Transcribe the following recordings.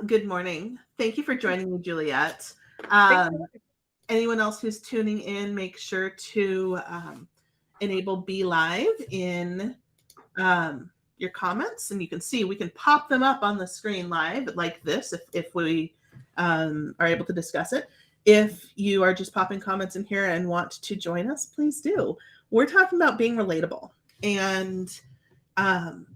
Good morning. Thank you for joining me, Juliet. Thanks Um, so much. Anyone else who's tuning in, make sure to enable Be Live in your comments, and you can see we can pop them up on the screen live like this if we are able to discuss it. If you are just popping comments in here and want to join us, please do. We're talking about being relatable, and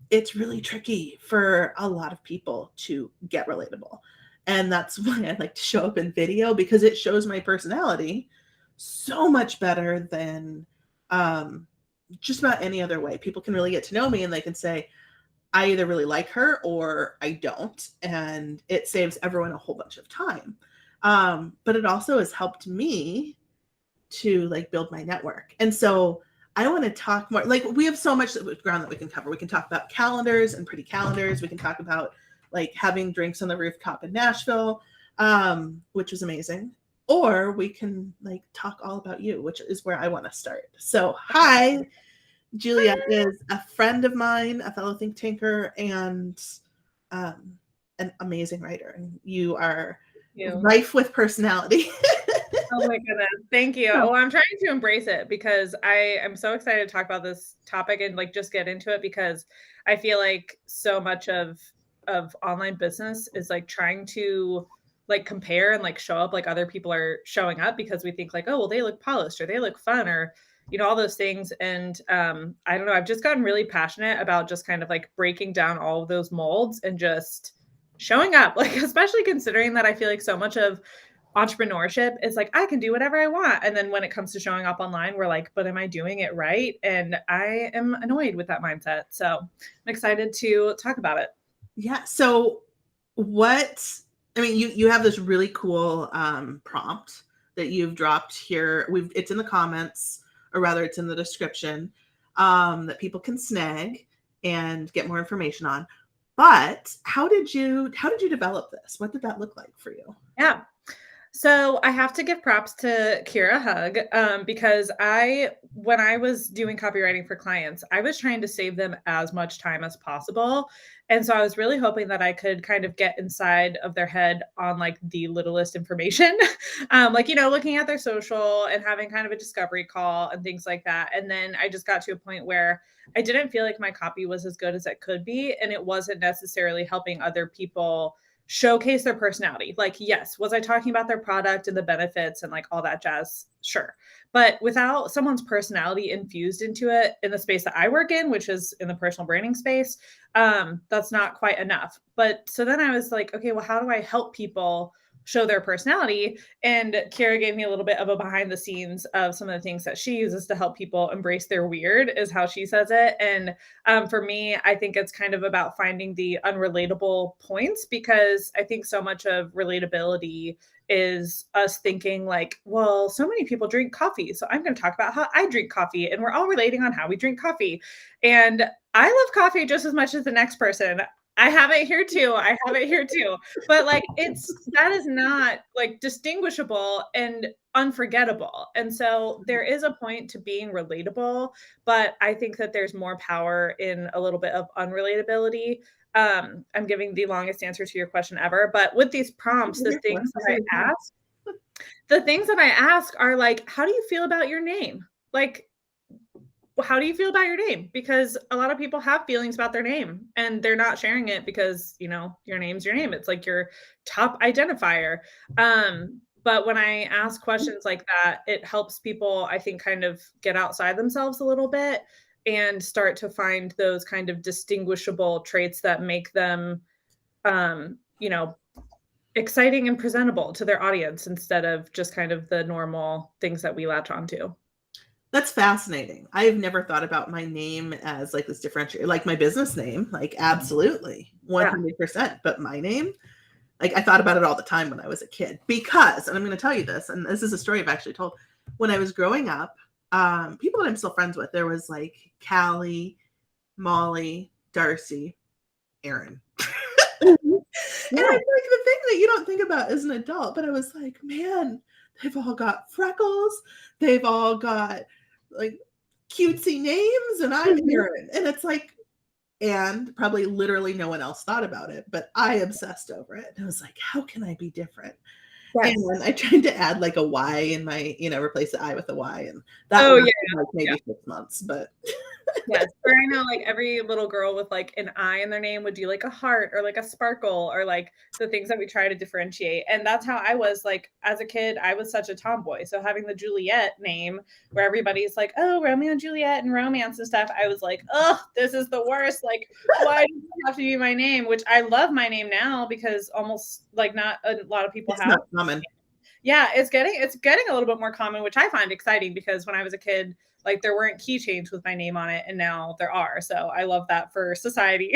it's really tricky for a lot of people to get relatable. And that's why I like to show up in video because it shows my personality so much better than um, just about any other way. People can really get to know me and they can say, I either really like her or I don't. And it saves everyone a whole bunch of time. But it also has helped me to like build my network. And so I want to talk more. Like we have so much ground that we can cover. We can talk about calendars and pretty calendars. We can talk about like having drinks on the rooftop in Nashville, which was amazing. Or we can like talk all about you, which is where I want to start. So, Okay. hi, Juliet is a friend of mine, a fellow think tanker, and um, an amazing writer. And you are You. rife with personality. Oh my goodness. Thank you. Well, I'm trying to embrace it because I am so excited to talk about this topic and like just get into it because I feel like so much of online business is like trying to like compare and like show up like other people are showing up because we think like, oh, well, they look polished or they look fun or all those things. And I don't know, I've just gotten really passionate about just kind of like breaking down all of those molds and just showing up, like especially considering that I feel like so much of entrepreneurship is like I can do whatever I want. And then when it comes to showing up online, we're like, but am I doing it right? And I am annoyed with that mindset. So I'm excited to talk about it. Yeah. So what I mean, you have this really cool prompt that you've dropped here. It's in the comments, or rather it's in the description, that people can snag and get more information on. But how did you develop this? What did that look like for you? Yeah. So I have to give props to Kira Hug because when I was doing copywriting for clients, I was trying to save them as much time as possible. And so I was really hoping that I could kind of get inside of their head on like the littlest information, like, looking at their social and having kind of a discovery call and things like that. And then I just got to a point where I didn't feel like my copy was as good as it could be. And it wasn't necessarily helping other people showcase their personality. Like, yes, was I talking about their product and the benefits and like all that jazz? Sure. But without someone's personality infused into it in the space that I work in, which is in the personal branding space, that's not quite enough. But so then I was like, okay, well, how do I help people show their personality? And Kara gave me a little bit of a behind the scenes of some of the things that she uses to help people embrace their weird, is how she says it. And for me, I think it's kind of about finding the unrelatable points because I think so much of relatability is us thinking like, well, so many people drink coffee. So I'm going to talk about how I drink coffee and we're all relating on how we drink coffee. And I love coffee just as much as the next person. I have it here too. I have it here too. But like that is not like distinguishable and unforgettable. And so there is a point to being relatable, but I think that there's more power in a little bit of unrelatability. I'm giving the longest answer to your question ever, but with these prompts, the things that I ask are like, how do you feel about your name? Like, how do you feel about your name? Because a lot of people have feelings about their name and they're not sharing it because, your name's your name. It's like your top identifier. But when I ask questions like that, it helps people, I think, kind of get outside themselves a little bit and start to find those kind of distinguishable traits that make them, um, you know, exciting and presentable to their audience instead of just kind of the normal things that we latch onto. That's fascinating. I've never thought about my name as like this differentiator, like my business name, like absolutely Yeah. 100%. But my name, like I thought about it all the time when I was a kid because, and I'm going to tell you this, and this is a story I've actually told. When I was growing up, people that I'm still friends with, there was like Callie, Molly, Darcy, Aaron. Mhm. And Yeah. it's like the thing that you don't think about as an adult, but I was like, man, they've all got freckles. They've all got like cutesy names, and I'm Mhm. Aaron. And it's like, and probably literally no one else thought about it, but I obsessed over it. And I was like, how can I be different? Yes. And I tried to add like a Y in my, replace the I with a Y. And that Oh, lasted yeah. like maybe Yeah. 6 months, but Yes, or I know, like, every little girl with, like, an I in their name would do, like, a heart or, like, a sparkle or, like, the things that we try to differentiate, and that's how I was, like, as a kid, I was such a tomboy, so having the Juliet name where everybody's like, "Oh, Romeo and Juliet and romance and stuff," I was like, "Oh, this is the worst, like, why does it have to be my name?" Which I love my name now because almost, like, not a lot of people it's have. not common. Yeah, it's getting a little bit more common, which I find exciting because when I was a kid, like there weren't keychains with my name on it, and now there are. So I love that for society.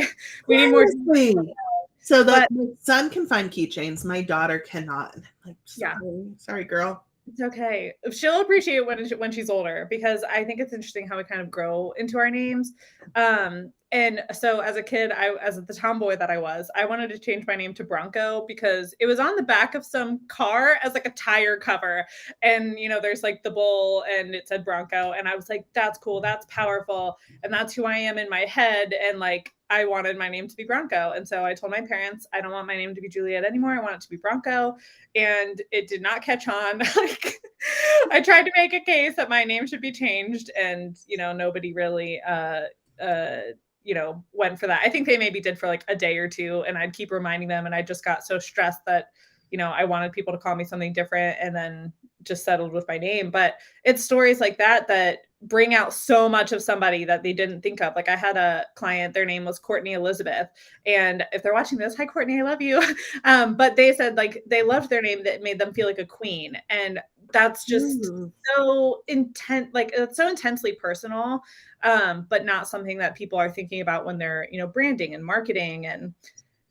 We need more. Seriously. So that But my son can find keychains, my daughter cannot. And I'm like, yeah, sorry, girl. it's okay. She'll appreciate it when she's older because I think it's interesting how we kind of grow into our names. And so as a kid, as the tomboy that I was, I wanted to change my name to Bronco because it was on the back of some car as like a tire cover. And there's like the bull and it said Bronco. And I was like, that's cool, that's powerful. And that's who I am in my head. And like I wanted my name to be Bronco. And so I told my parents, I don't want my name to be Juliet anymore. I want it to be Bronco. And it did not catch on. Like I tried to make a case that my name should be changed, and nobody really went for that. I think they maybe did for like a day or two, and I'd keep reminding them, and I just got so stressed that I wanted people to call me something different, and then just settled with my name. But it's stories like that that bring out so much of somebody that they didn't think of. Like I had a client, their name was Courtney Elizabeth, and if they're watching this, hi Courtney, I love you. But they said like they loved their name that made them feel like a queen, and that's just so intense. Like it's so intensely personal, but not something that people are thinking about when they're branding and marketing. And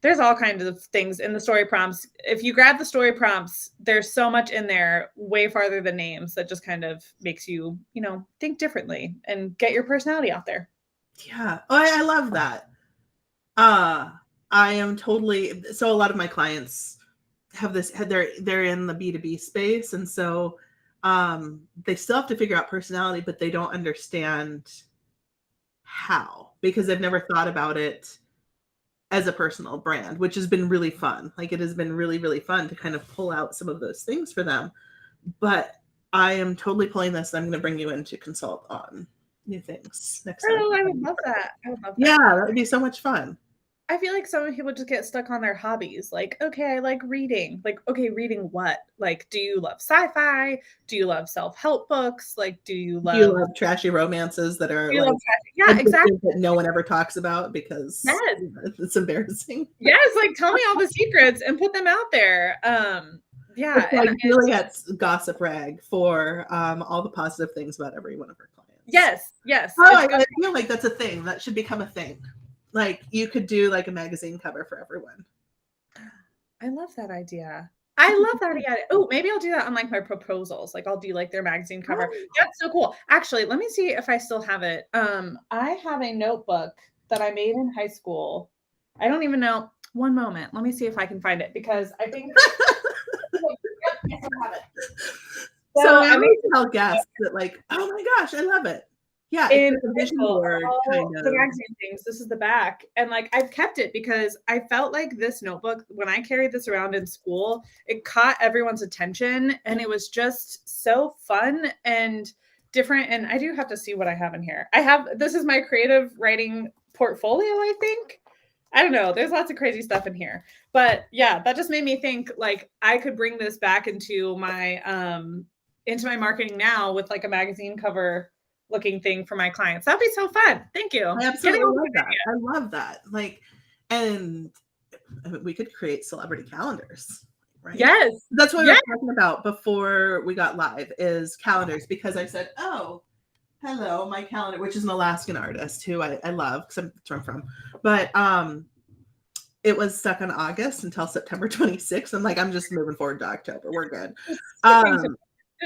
there's all kinds of things in the story prompts. If you grab the story prompts, there's so much in there, way farther than names, that just kind of makes you, think differently and get your personality out there. Yeah. Oh, I love that. I am totally, so a lot of my clients have this, they're in the B2B space. And so they still have to figure out personality, but they don't understand how, because they've never thought about it as a personal brand, which has been really fun. Like it has been really, really fun to kind of pull out some of those things for them. But I am totally pulling this. I'm going to bring you in to consult on new things next time. Oh, I would love that. I would love that. Yeah, that would be so much fun. I feel like some people just get stuck on their hobbies. Like, okay, I like reading. Like, okay, reading what? Like, do you love sci-fi? Do you love self-help books? Like, do you love trashy romances that are you like love yeah, exactly. that no one ever talks about because Yes. it's embarrassing? Yes, like tell me all the secrets and put them out there. Yeah. It's like Juliet's gossip rag for all the positive things about every one of her clients. Yes, yes. Oh, I feel like that's a thing that should become a thing. Like you could do like a magazine cover for everyone. I love that idea. I love that idea. Oh, maybe I'll do that on like my proposals. Like I'll do like their magazine cover. Oh. That's so cool. Actually, let me see if I still have it. I have a notebook that I made in high school. I don't even know. One moment. Let me see if I can find it because I think I still have it. So I always tell guests that like, oh my gosh, I love it. Yeah, it's like a vision board kind of. The magazine things. This is the back. And like I've kept it because I felt like this notebook, when I carried this around in school, it caught everyone's attention and it was just so fun and different. And I do have to see what I have in here. This is my creative writing portfolio, I think. I don't know. There's lots of crazy stuff in here. But yeah, that just made me think like I could bring this back into my marketing now with like a magazine cover looking thing for my clients. That'd be so fun. Thank you. I absolutely love that. I love that. Like, and we could create celebrity calendars, right? Yes. That's what we were talking about before we got live is calendars, because I said, oh, hello, my calendar, which is an Alaskan artist who I love because that's where I'm from. But it was stuck on August until September 26th. I'm like, I'm just moving forward to October. We're good.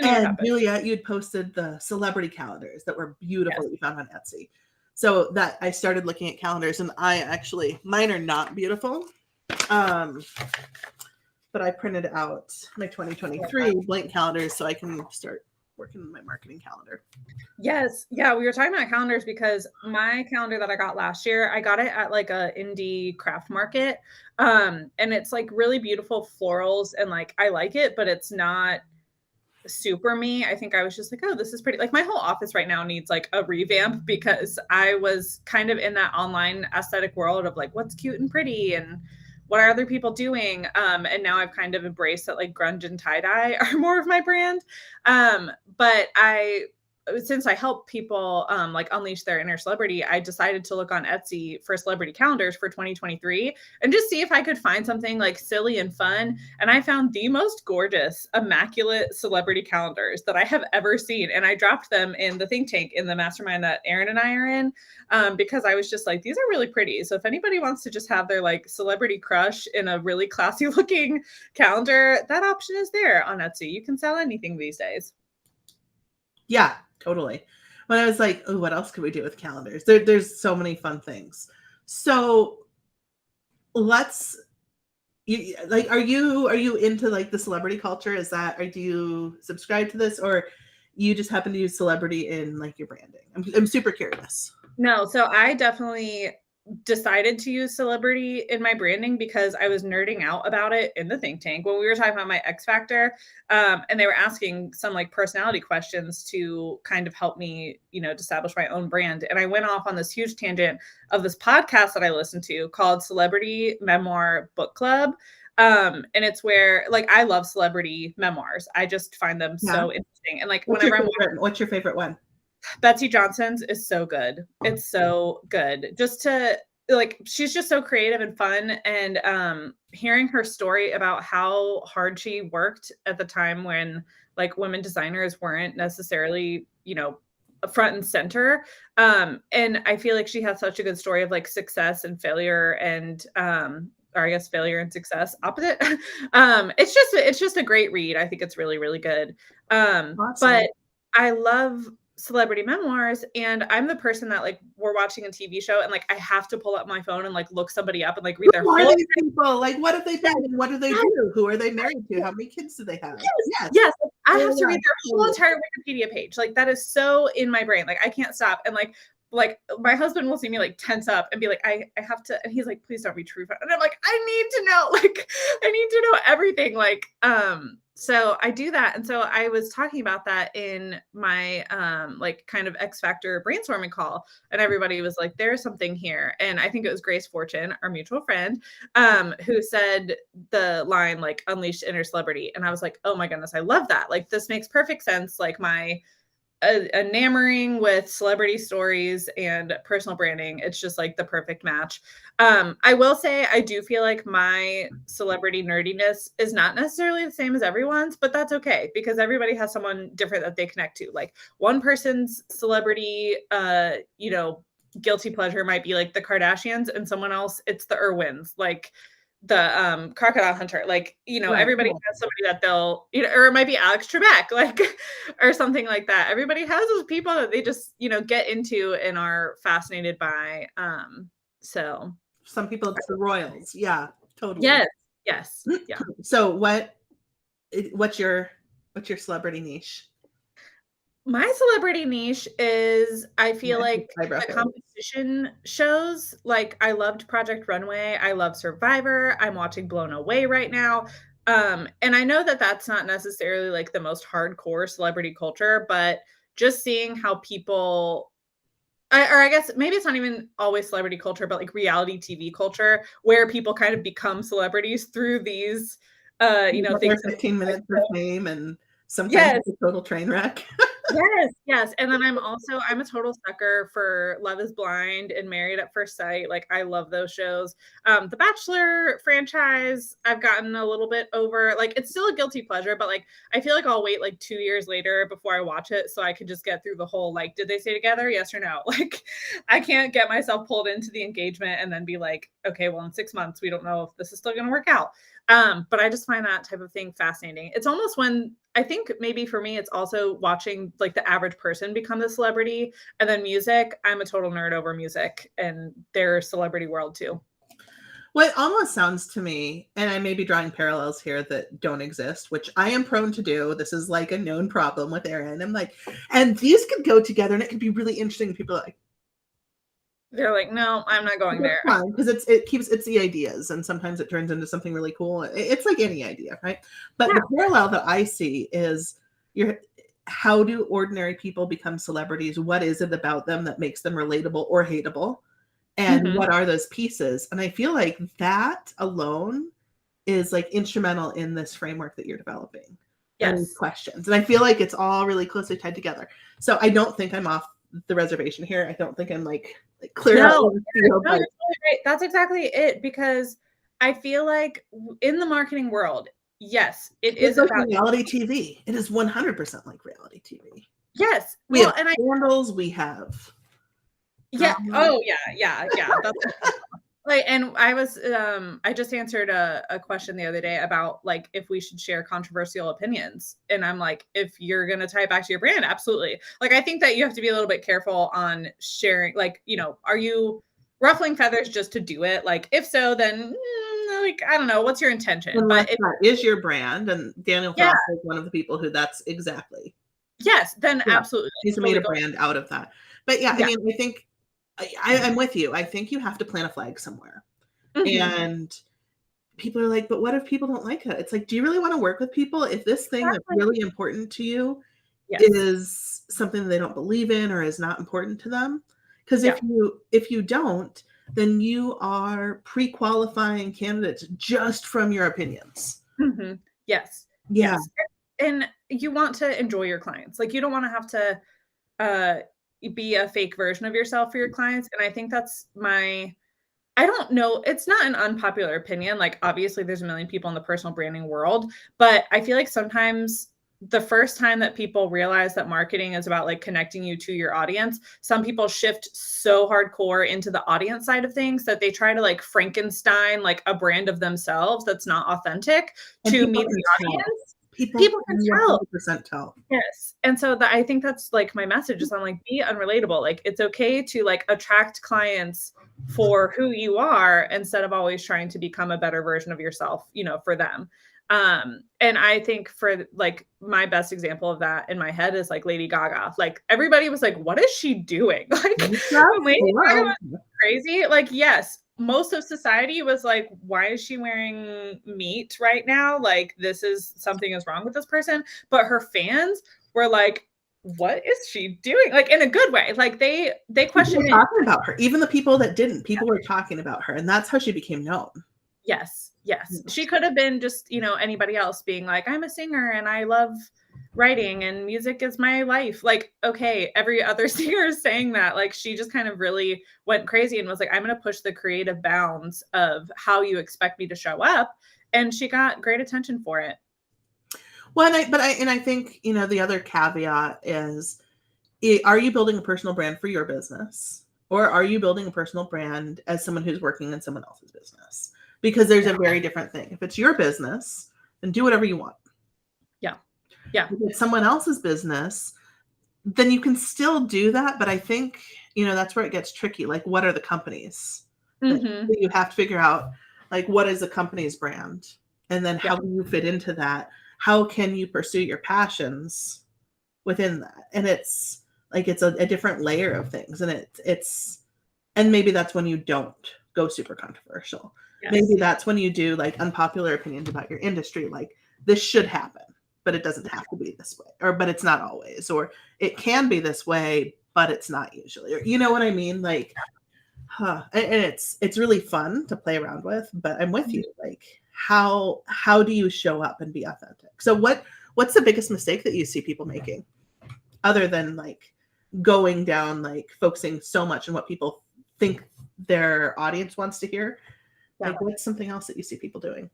And Juliet, you'd posted the celebrity calendars that were beautiful that you found on Etsy. So that I started looking at calendars, and mine are not beautiful. But I printed out my 2023 blank calendars so I can start working on my marketing calendar. Yes. Yeah, we were talking about calendars because my calendar that I got last year, I got it at like a indie craft market. And it's like really beautiful florals and like I like it, but it's not super me. I think I was just like, oh, this is pretty. Like my whole office right now needs like a revamp because I was kind of in that online aesthetic world of like what's cute and pretty and what are other people doing. And now I've kind of embraced that like grunge and tie-dye are more of my brand. But since I help people like unleash their inner celebrity, I decided to look on Etsy for celebrity calendars for 2023 and just see if I could find something like silly and fun. And I found the most gorgeous, immaculate celebrity calendars that I have ever seen. And I dropped them in the think tank in the mastermind that Aaron and I are in because I was just like, these are really pretty. So if anybody wants to just have their like celebrity crush in a really classy looking calendar, that option is there on Etsy. You can sell anything these days. Yeah, totally. When I was like, oh, what else could we do with calendars? There's so many fun things. So let's like, are you into like the celebrity culture? Is that, or do you subscribe to this, or you just happen to use celebrity in like your branding? I'm super curious. No, so I definitely decided to use celebrity in my branding because I was nerding out about it in the think tank when we were talking about my X factor. And they were asking some like personality questions to kind of help me, establish my own brand. And I went off on this huge tangent of this podcast that I listened to called Celebrity Memoir Book Club. And it's where like I love celebrity memoirs. I just find them so interesting. And like what's your favorite one? Betsy Johnson's is so good. It's so good. Just to like, she's just so creative and fun. And hearing her story about how hard she worked at the time when like women designers weren't necessarily, front and center. And I feel like she has such a good story of like success and failure and or I guess failure and success opposite. It's just a great read. I think it's really, really good. Awesome. But I love celebrity memoirs, and I'm the person that like we're watching a TV show and like I have to pull up my phone and like look somebody up and like read their whole these people. Like, what have they done? What do they do? Who are they married to? How many kids do they have? Yes. I have to read their whole entire Wikipedia page. Like that is so in my brain. Like I can't stop. And like my husband will see me like tense up and be like, I have to, and he's like, please don't be true. And I'm like, I need to know, like, I need to know everything. Like, so I do that. And so I was talking about that in my, like kind of X Factor brainstorming call, and everybody was like, there's something here. And I think it was Grace Fortune, our mutual friend, who said the line like unleashed inner celebrity. And I was like, oh my goodness, I love that. Like, this makes perfect sense. Like my, enamoring with celebrity stories and personal branding. It's just like the perfect match. I will say I do feel like my celebrity nerdiness is not necessarily the same as everyone's, but that's okay because everybody has someone different that they connect to. Like one person's celebrity, guilty pleasure might be like the Kardashians, and someone else, it's the Irwins. Like the crocodile hunter, like everybody has somebody that they'll or it might be Alex Trebek, like or something like that. Everybody has those people that they just get into and are fascinated by. So some people it's the royals. Yeah, totally. Yes. Yeah. So what's your celebrity niche? My celebrity niche is, I feel like the competition shows. Like I loved Project Runway. I love Survivor. I'm watching Blown Away right now. And I know that that's not necessarily like the most hardcore celebrity culture, but just seeing how people, or I guess maybe it's not even always celebrity culture, but like reality TV culture, where people kind of become celebrities through these, things. 15 minutes of fame and sometimes it's a total train wreck. Yes. And then I'm a total sucker for Love is Blind and Married at First Sight. Like I love those shows. The Bachelor franchise, I've gotten a little bit over. Like it's still a guilty pleasure, but like I feel like I'll wait like 2 years later before I watch it so I can just get through the whole like, did they stay together? Yes or no? Like I can't get myself pulled into the engagement and then be like, okay, well in 6 months we don't know if this is still going to work out. But I just find that type of thing fascinating. It's almost when I think maybe for me, it's also watching like the average person become the celebrity. And then music, I'm a total nerd over music and their celebrity world too. Well, it almost sounds to me, and I may be drawing parallels here that don't exist, which I am prone to do. This is like a known problem with Erin. I'm like, and these could go together and it could be really interesting. People are like, They're like, no, I'm not going there. fine, because it's the ideas, and sometimes it turns into something really cool. It's like any idea, right? But Yeah. the parallel that I see is how do ordinary people become celebrities? What is it about them that makes them relatable or hateable? And Mhm. what are those pieces? And I feel like that alone is like instrumental in this framework that you're developing and these Yes. questions. And I feel like it's all really closely tied together. So I don't think I'm off the reservation here. I don't think I'm like clear out No, the field, no, you're totally right. That's exactly it, because I feel like in the marketing world, yes, it it's is like about reality TV. It is 100% like reality TV. yes. We have Well, and I scandals, we have yeah. drama. Oh, yeah. That's like, and I just answered a question the other day about like if we should share controversial opinions. And I'm like, if you're gonna tie it back to your brand, absolutely. Like I think that you have to be a little bit careful on sharing, like, are you ruffling feathers just to do it? Like, if so, then like I don't know, what's your intention? Unless But if that is your brand. And Daniel yeah, Frost is one of the people who that's exactly. yes, then Yeah. absolutely. He's made Totally a go. brand out of that. But yeah, I Yeah. mean, I think I'm with you. I think you have to plant a flag somewhere. Mhm. And people are like, but what if people don't like it? It's like, do you really want to work with people if this thing that's Exactly. really important to you Yes. is something they don't believe in or is not important to them? Because Yeah. if you don't, then you are pre-qualifying candidates just from your opinions. Mhm. Yes. Yeah. Yes. And you want to enjoy your clients. Like you don't want to have to uh be a fake version of yourself for your clients. And I think that's my I don't know, it's not an unpopular opinion. Like obviously there's a million people in the personal branding world, but I feel like sometimes the first time that people realize that marketing is about like connecting you to your audience, some people shift so hardcore into the audience side of things that they try to like Frankenstein like a brand of themselves that's not authentic And to people meet can the tell. audience. People People can can tell. 100% tell. Yes. And so I think that's like my message is I'm like, be unrelatable. Like it's okay to like attract clients for who you are instead of always trying to become a better version of yourself, for them. And I think for like my best example of that in my head is like Lady Gaga. Like everybody was like, what is she doing? Like when Lady Gaga Hello. was crazy. Like, yes, most of society was like, why is she wearing meat right now? Like, something is wrong with this person. But her fans were like, what is she doing? Like in a good way. Like they People question were it. talking about her. Even the people that didn't, people were talking about her. And that's how she became known. Yes, yes. She could have been just, anybody else being like, I'm a singer and I love writing and music is my life. Like, okay, every other singer is saying that. Like, she just kind of really went crazy and was like, I'm going to push the creative bounds of how you expect me to show up. And she got great attention for it. Well, and I think, the other caveat is, are you building a personal brand for your business? Or are you building a personal brand as someone who's working in someone else's business? Because there's a very different thing. If it's your business, then do whatever you want. Yeah. Yeah. If it's someone else's business, then you can still do that. But I think, that's where it gets tricky. Like, what are the companies? That Mm-hmm. you have to figure out, like, what is the company's brand? And then how Yeah. do you fit into that? How can you pursue your passions within that? And it's like, it's a different layer of things. And and maybe that's when you don't go super controversial. Yes. Maybe that's when you do like unpopular opinions about your industry. Like, this should happen, but it doesn't have to be this way, but it's not always, or it can be this way, but it's not usually, or you know what I mean? Like, and it's really fun to play around with, but I'm with you. Like, how do you show up and be authentic? So what's the biggest mistake that you see people making, other than like going down, like focusing so much on what people think their audience wants to hear? Yeah. Like, what's something else that you see people doing?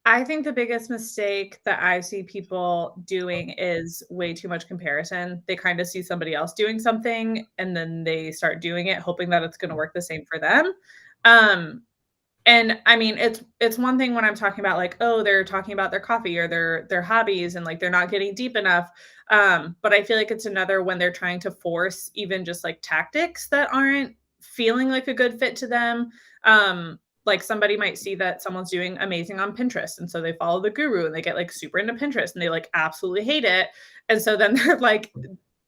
I think the biggest mistake that I see people doing is way too much comparison. They kind of see somebody else doing something and then they start doing it, hoping that it's going to work the same for them. And I mean, it's one thing when I'm talking about like, oh, they're talking about their coffee or their hobbies and like they're not getting deep enough. But I feel like it's another when they're trying to force even just like tactics that aren't feeling like a good fit to them. like somebody might see that someone's doing amazing on Pinterest. And so they follow the guru and they get like super into Pinterest and they like absolutely hate it. And so then they're like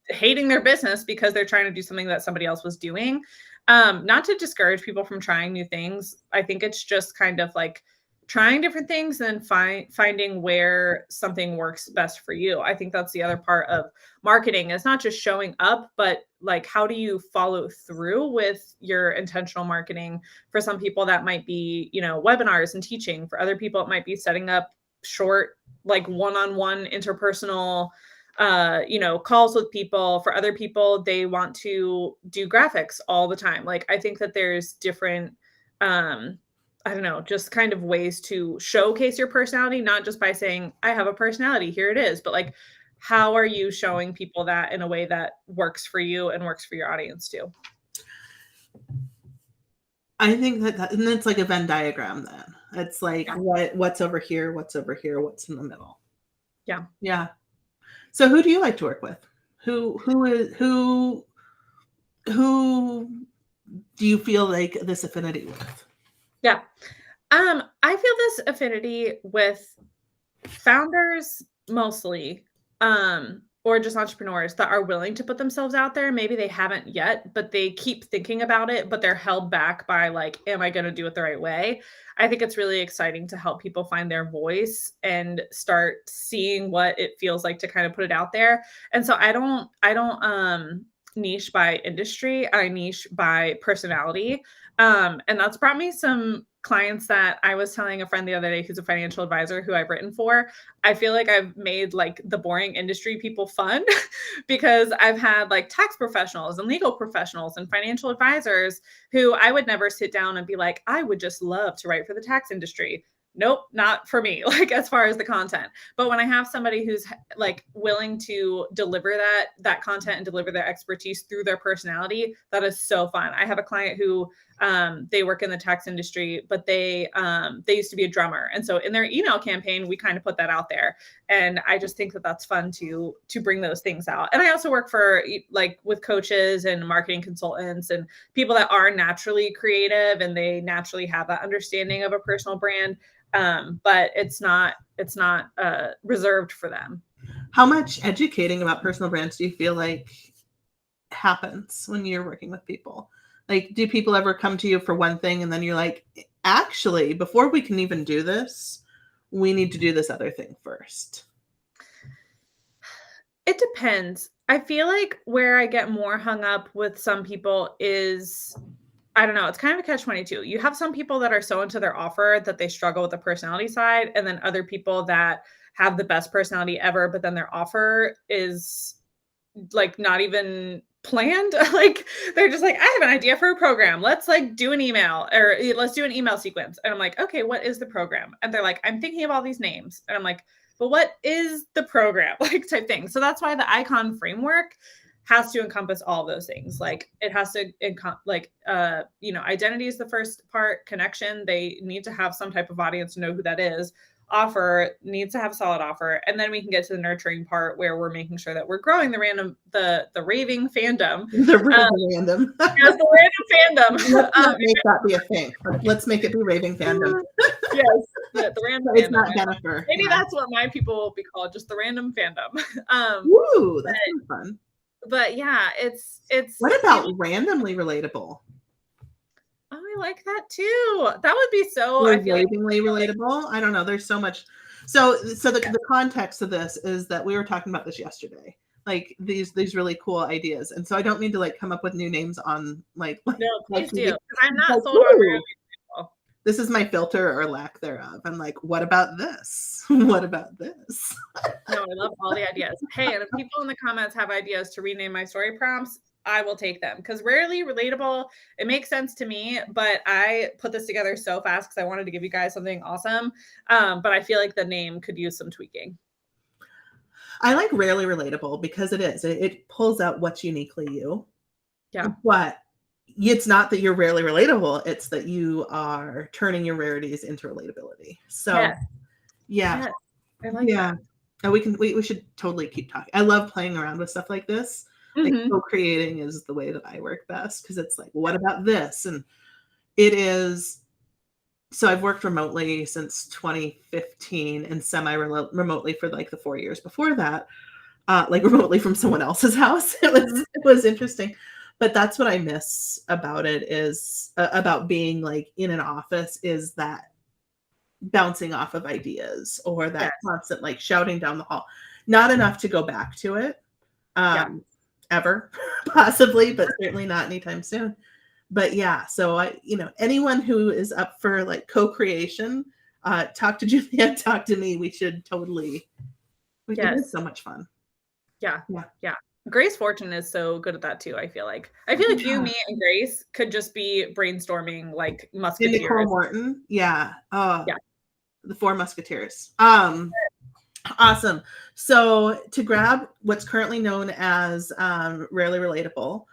hating their business because they're trying to do something that somebody else was doing. Not to discourage people from trying new things. I think it's just kind of like trying different things and finding where something works best for you. I think that's the other part of marketing. It's not just showing up, but like, how do you follow through with your intentional marketing? For some people, that might be, you know, webinars and teaching. For other people, it might be setting up short, like one-on-one interpersonal you know, calls with people. For other people, they want to do graphics all the time. Like, I think that there's different I don't know, just kind of ways to showcase your personality, not just by saying, I have a personality, here it is, but like, how are you showing people that in a way that works for you and works for your audience too? I think and it's like a Venn diagram then. It's like what's over here, what's over here, what's in the middle. Yeah. Yeah. So who do you like to work with? Who do you feel like this affinity with? Yeah. I feel this affinity with founders mostly, or just entrepreneurs that are willing to put themselves out there. Maybe they haven't yet, but they keep thinking about it, but they're held back by like, am I going to do it the right way? I think it's really exciting to help people find their voice and start seeing what it feels like to kind of put it out there. And so I don't niche by industry. I niche by personality. And that's brought me some clients that I was telling a friend the other day who's a financial advisor who I've written for. I feel like I've made like the boring industry people fun because I've had like tax professionals and legal professionals and financial advisors who I would never sit down and be like, I would just love to write for the tax industry. Nope, not for me, like as far as the content. But when I have somebody who's like willing to deliver that content and deliver their expertise through their personality, that is so fun. I have a client who they work in the tax industry, but they used to be a drummer. And so in their email campaign, we kind of put that out there. And I just think that that's fun to bring those things out. And I also work for like with coaches and marketing consultants and people that are naturally creative and they naturally have that understanding of a personal brand. But it's not reserved for them. How much educating about personal brands do you feel like happens when you're working with people? Like, do people ever come to you for one thing and then you're like, actually, before we can even do this, we need to do this other thing first? It depends. I feel like where I get more hung up with some people is, I don't know, it's kind of a catch-22. You have some people that are so into their offer that they struggle with the personality side, and then other people that have the best personality ever, but then their offer is like not even planned. Like they're just like, I have an idea for a program. Let's like do an email or let's do an email sequence. And I'm like, okay, what is the program? And they're like, I'm thinking of all these names. And I'm like, but what is the program? Like type thing. So that's why the icon framework has to encompass all those things. Like it has to you know, identity is the first part, connection. They need to have some type of audience to know who that is. Offer needs to have a solid offer. And then we can get to the nurturing part where we're making sure that we're growing the raving fandom. The random. Yes, the random fandom. Let's not make that be a thing. Let's make it be raving fandom. Yes, the random It's fandom. not Jennifer. Maybe that's what my people will be called, just the random fandom. Ooh, that's fun. But yeah, it's what about randomly relatable? Oh, I like that too. That would be so ravingly relatable. I don't know. There's so much. So the context of this is that we were talking about this yesterday. Like these really cool ideas. And so I don't mean to like come up with new names on like no, please do. Like, I'm not sold on random people. This is my filter or lack thereof. I'm like, what about this? What about this? No, I love all the ideas. Hey, and if people in the comments have ideas to rename my story prompts, I will take them because rarely relatable. It makes sense to me, but I put this together so fast because I wanted to give you guys something awesome. But I feel like the name could use some tweaking. I like rarely relatable because it pulls out what's uniquely you. Yeah. But it's not that you're rarely relatable. It's that you are turning your rarities into relatability. So yeah. Yes. I like that. And we should totally keep talking. I love playing around with stuff like this. Like co-creating is the way that I work best because it's like, what about this? And it is So I've worked remotely since 2015 and semi-remotely for like the 4 years before that, like remotely from someone else's house. It was interesting, but that's what I miss about it is about being like in an office is that bouncing off of ideas or that Yes. constant like shouting down the hall. Not enough to go back to it, Yeah. ever, possibly, but certainly not anytime soon. But yeah, so anyone who is up for like co-creation, talk to Juliet, talk to me. We should totally. It is Yes. so much fun. Yeah. Yeah. Yeah. Grace Fortune is so good at that too, I feel like. I feel like you, Yeah. me, and Grace could just be brainstorming like And Nicole musketeers. Morton. Yeah. Yeah. The Four Musketeers. Awesome. So to grab what's currently known as Rarely Relatable,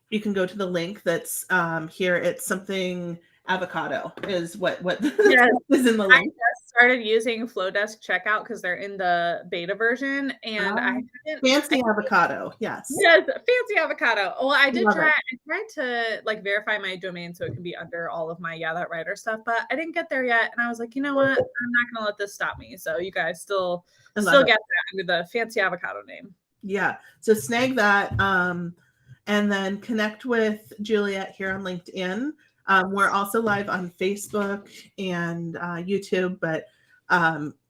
you can go to the link that's here. It's something avocado is what Yes. is in the I link. just started using Flowdesk Checkout because they're in the beta version, and Fancy avocado. Yes. yes, fancy avocado. Well, I did Love try. it. I tried to like verify my domain so it can be under all of my Yeah That Writer stuff, but I didn't get there yet. And I was like, you know what? I'm not gonna let this stop me. So you guys still I love it. get that under the fancy avocado name. Yeah. So snag that. And then connect with Juliet here on LinkedIn. We're also live on Facebook and YouTube, but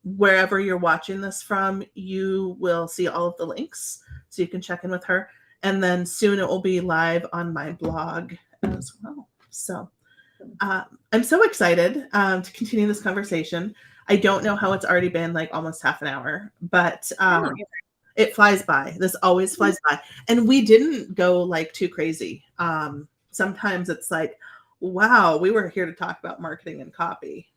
wherever you're watching this from, you will see all of the links. So you can check in with her. And then soon it will be live on my blog as well. So I'm so excited to continue this conversation. I don't know how it's already been like almost half an hour, but it flies by. This always flies by. And we didn't go like too crazy. Sometimes it's like, wow, we were here to talk about marketing and copy.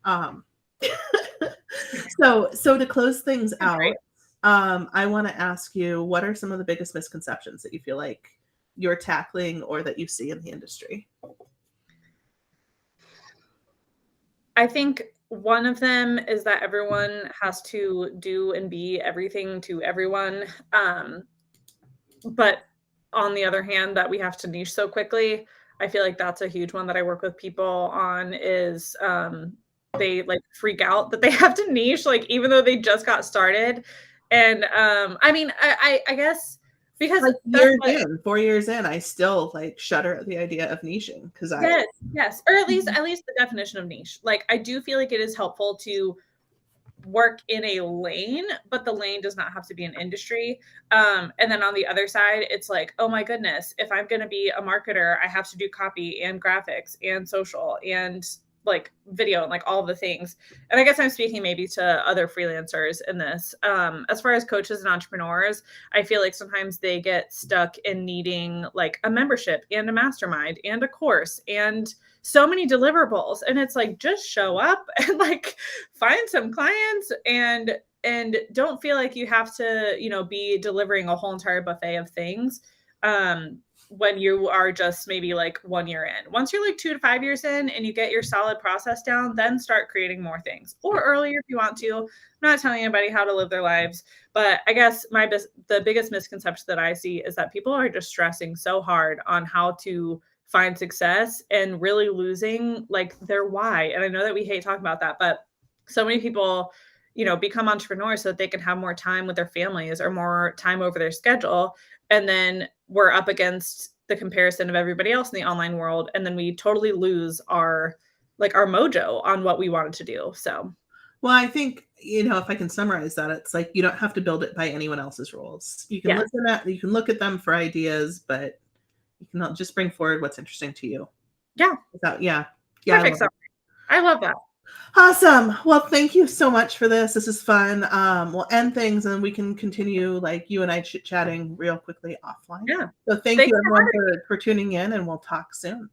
So to close things out, I want to ask you, what are some of the biggest misconceptions that you feel like you're tackling or that you see in the industry? I think one of them is that everyone has to do and be everything to everyone. But on the other hand, that we have to niche so quickly. I feel like that's a huge one that I work with people on is they like freak out that they have to niche, like even though they just got started. And I mean, I guess because like 4 years in, I still like shudder at the idea of niching because yes, or at least the definition of niche. Like I do feel like it is helpful to work in a lane, but the lane does not have to be an industry. And then on the other side, it's like, oh my goodness, if I'm going to be a marketer, I have to do copy and graphics and social and like video and like all the things. And I guess I'm speaking maybe to other freelancers in this. As far as coaches and entrepreneurs, I feel like sometimes they get stuck in needing like a membership and a mastermind and a course and so many deliverables. And it's like, just show up and like find some clients and don't feel like you have to, be delivering a whole entire buffet of things. When you are just maybe like 1 year in. Once you're like 2 to 5 years in and you get your solid process down, then start creating more things or earlier if you want to. I'm not telling anybody how to live their lives, but I guess the biggest misconception that I see is that people are just stressing so hard on how to find success and really losing like their why. And I know that we hate talking about that, but so many people, become entrepreneurs so that they can have more time with their families or more time over their schedule. And then we're up against the comparison of everybody else in the online world. And then we totally lose our mojo on what we wanted to do. So, well, I think, if I can summarize that, it's like, you don't have to build it by anyone else's rules. You can look at them for ideas, but you can just bring forward what's interesting to you. Yeah. Perfect. I love that. Awesome. Well, thank you so much for this. This is fun. We'll end things and we can continue like you and I chit-chatting real quickly offline. Yeah. So thank you everyone for tuning in and we'll talk soon.